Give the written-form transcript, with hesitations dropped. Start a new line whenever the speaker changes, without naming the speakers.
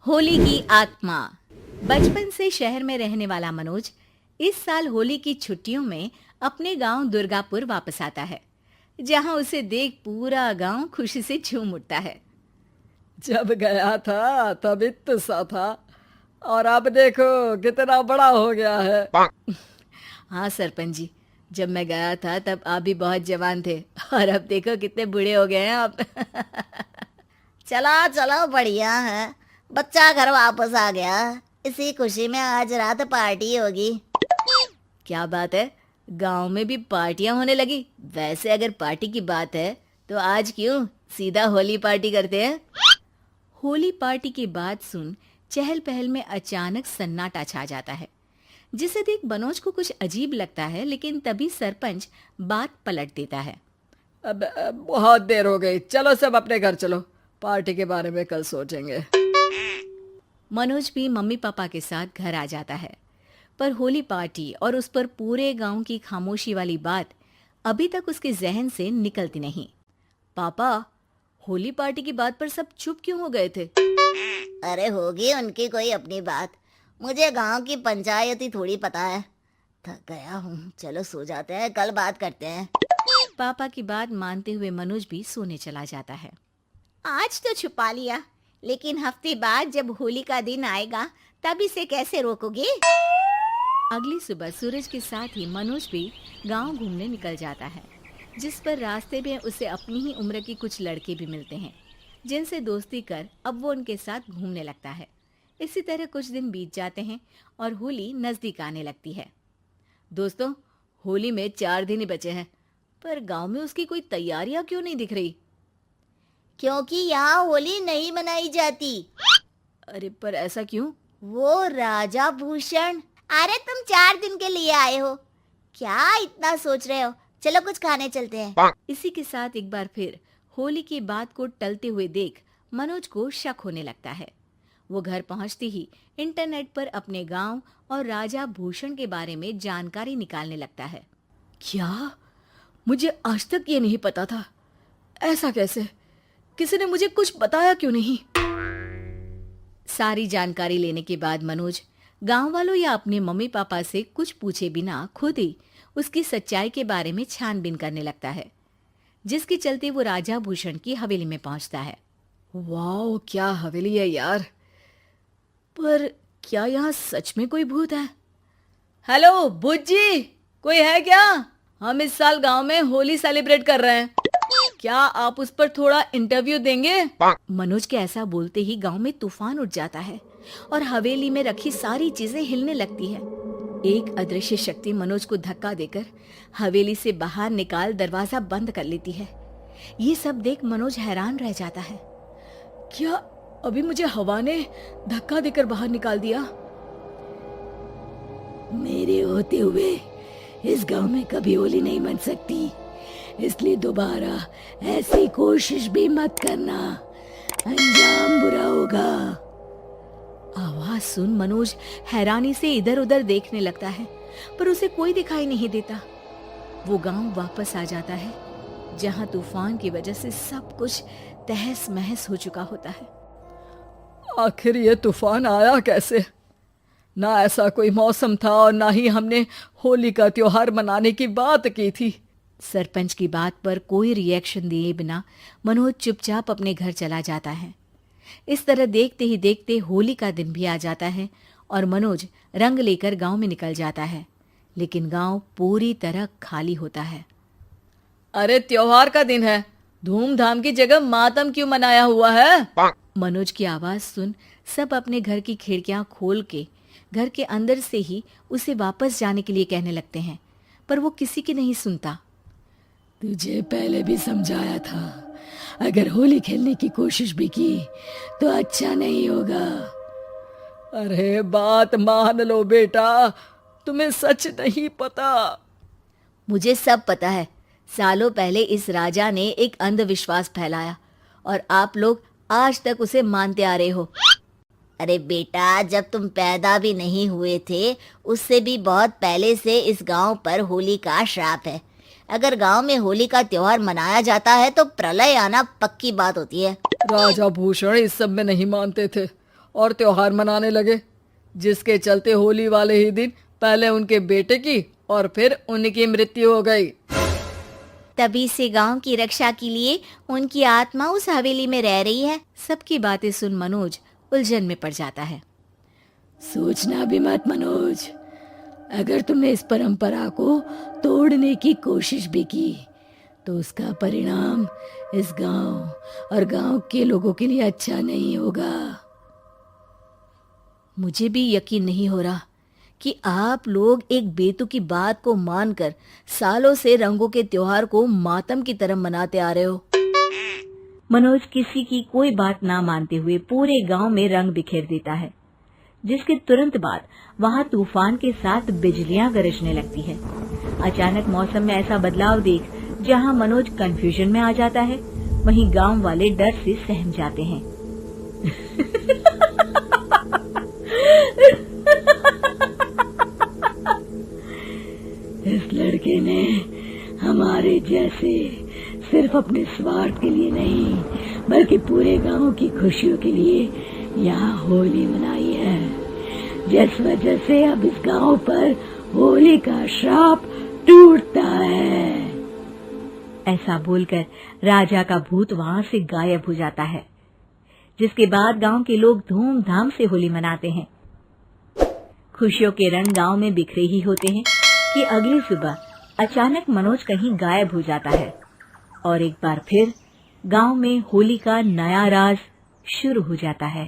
होली की आत्मा। बचपन से शहर में रहने वाला मनोज इस साल होली की छुट्टियों में अपने गांव दुर्गापुर वापस आता है, जहां उसे देख पूरा गांव खुशी से झूम उठता है।
जब गया था तब इतना सा था और अब देखो कितना बड़ा हो गया है।
हाँ सरपंच जी, जब मैं गया था तब आप भी बहुत जवान थे और अब देखो कितने बूढ़े हो गए हैं आप।
चलो चलो बढ़िया है। बच्चा घर वापस आ गया। इसी खुशी में आज रात पार्टी होगी।
क्या बात है, गांव में भी पार्टियां होने लगी। वैसे अगर पार्टी की बात है तो आज क्यों सीधा होली पार्टी करते हैं। होली पार्टी की बात सुन चहल पहल में अचानक सन्नाटा छा जाता है, जिसे देख मनोज को कुछ अजीब लगता है, लेकिन तभी सरपंच बात पलट देता है।
अब बहुत देर हो गई, चलो सब अपने घर चलो, पार्टी के बारे में कल सोचेंगे।
मनोज भी मम्मी पापा के साथ घर आ जाता है, पर होली पार्टी और उस पर पूरे गांव की खामोशी वाली बात अभी तक उसके जहन से निकलती नहीं। पापा, होली पार्टी की बात पर सब चुप क्यों हो गए थे?
अरे होगी उनकी कोई अपनी बात। मुझे गांव की पंचायत थोड़ी पता है। थक गया हूँ, चलो सो जाते हैं, कल बात करते हैं।
पापा की बात मानते हुए मनोज भी सोने चला जाता है।
आज तो छुपा लिया, लेकिन हफ्ते बाद जब होली का दिन आएगा तब इसे कैसे रोकोगे?
अगली सुबह सूरज के साथ ही मनोज भी गांव घूमने निकल जाता है, जिस पर रास्ते में उसे अपनी ही उम्र के कुछ लड़के भी मिलते हैं, जिनसे दोस्ती कर अब वो उनके साथ घूमने लगता है। इसी तरह कुछ दिन बीत जाते हैं और होली नजदीक आने लगती है। दोस्तों, होली में 4 दिन ही बचे हैं, पर गांव में उसकी कोई तैयारियां क्यों नहीं दिख रही?
क्योंकि यहाँ होली नहीं मनाई जाती।
अरे पर ऐसा क्यों?
वो राजा भूषण। अरे तुम 4 दिन के लिए आए हो, क्या इतना सोच रहे हो? चलो कुछ खाने चलते हैं।
इसी के साथ एक बार फिर होली की बात को टलते हुए देख मनोज को शक होने लगता है। वो घर पहुंचते ही इंटरनेट पर अपने गांव और राजा भूषण के बारे में जानकारी निकालने लगता है।
क्या? मुझे आज तक ये नहीं पता था। ऐसा कैसे? किसी ने मुझे कुछ बताया क्यों नहीं?
सारी जानकारी लेने के बाद मनोज गांव वालों या अपने मम्मी पापा से कुछ पूछे बिना खुद ही उसकी सच्चाई के बारे में छानबीन करने लगता है, जिसके चलते वो राजा भूषण की हवेली में पहुंचता है।
वाह, क्या हवेली है यार। पर क्या यहाँ सच में कोई भूत है? हेलो भूत जी, कोई है क्या? हम इस साल गांव में होली सेलिब्रेट कर रहे हैं, क्या आप उस पर थोड़ा इंटरव्यू देंगे?
मनोज के ऐसा बोलते ही गांव में तूफान उठ जाता है और हवेली में रखी सारी चीजें हिलने लगती है। एक अदृश्य शक्ति मनोज को धक्का देकर हवेली से बाहर निकाल दरवाजा बंद कर लेती है। ये सब देख मनोज हैरान रह जाता है।
क्या अभी मुझे हवा ने धक्का देकर बाहर निकाल दिया?
मेरे होते हुए इस गांव में कभी होली नहीं मन सकती, इसलिए दोबारा ऐसी कोशिश भी मत करना, अंजाम बुरा होगा।
आवाज सुन मनोज हैरानी से इधर उधर देखने लगता है, पर उसे कोई दिखाई नहीं देता। वो गांव वापस आ जाता है, जहां तूफान की वजह से सब कुछ तहस महस हो चुका होता है।
आखिर ये तूफान आया कैसे? ना ऐसा कोई मौसम था और ना ही हमने होली का त्योहार मनाने की बात की थी।
सरपंच की बात पर कोई रिएक्शन दिए बिना मनोज चुपचाप अपने घर चला जाता है। इस तरह देखते ही देखते होली का दिन भी आ जाता है और मनोज रंग लेकर गांव में निकल जाता है, लेकिन गांव पूरी तरह खाली होता है।
अरे त्योहार का दिन है, धूमधाम की जगह मातम क्यों मनाया हुआ है?
मनोज की आवाज सुन सब अपने घर की खिड़कियां खोल के घर के अंदर से ही उसे वापस जाने के लिए कहने लगते हैं, पर वो किसी की नहीं सुनता।
तुझे पहले भी समझाया था, अगर होली खेलने की कोशिश भी की तो अच्छा नहीं होगा।
अरे बात मान लो बेटा, तुम्हें सच नहीं पता।
मुझे सब पता है। सालों पहले इस राजा ने एक अंधविश्वास फैलाया और आप लोग आज तक उसे मानते आ रहे हो।
अरे बेटा, जब तुम पैदा भी नहीं हुए थे उससे भी बहुत पहले से इस गांव पर होली का श्राप है। अगर गांव में होली का त्योहार मनाया जाता है तो प्रलय आना पक्की बात होती है।
राजा भूषण इस सब में नहीं मानते थे और त्योहार मनाने लगे, जिसके चलते होली वाले ही दिन पहले उनके बेटे की और फिर उनकी मृत्यु हो गई।
तभी से गांव की रक्षा के लिए उनकी आत्मा उस हवेली में रह रही है।
सबकी बातें सुन मनोज उलझन में पड़ जाता है।
सोचना भी मत मनोज, अगर तुमने इस परंपरा को तोड़ने की कोशिश भी की तो उसका परिणाम इस गांव और गांव के लोगों के लिए अच्छा नहीं होगा।
मुझे भी यकीन नहीं हो रहा कि आप लोग एक बेतुकी बात को मानकर सालों से रंगों के त्योहार को मातम की तरह मनाते आ रहे हो। मनोज किसी की कोई बात ना मानते हुए पूरे गांव में रंग बिखेर देता है, जिसके तुरंत बाद वहां तूफान के साथ बिजलियां गरजने लगती है। अचानक मौसम में ऐसा बदलाव देख जहां मनोज कंफ्यूजन में आ जाता है, वहीं गांव वाले डर से सहम जाते हैं।
इस लड़के ने हमारे जैसे सिर्फ अपने स्वार्थ के लिए नहीं बल्कि पूरे गांव की खुशियों के लिए यहाँ होली मनाई है, जिस वजह से अब इस गांव पर होली का श्राप टूटता है।
ऐसा बोलकर राजा का भूत वहां से गायब हो जाता है, जिसके बाद गांव के लोग धूमधाम से होली मनाते हैं। खुशियों के रंग गांव में बिखरे ही होते हैं कि अगली सुबह अचानक मनोज कहीं गायब हो जाता है और एक बार फिर गांव में होली का नया राज शुरू हो जाता है।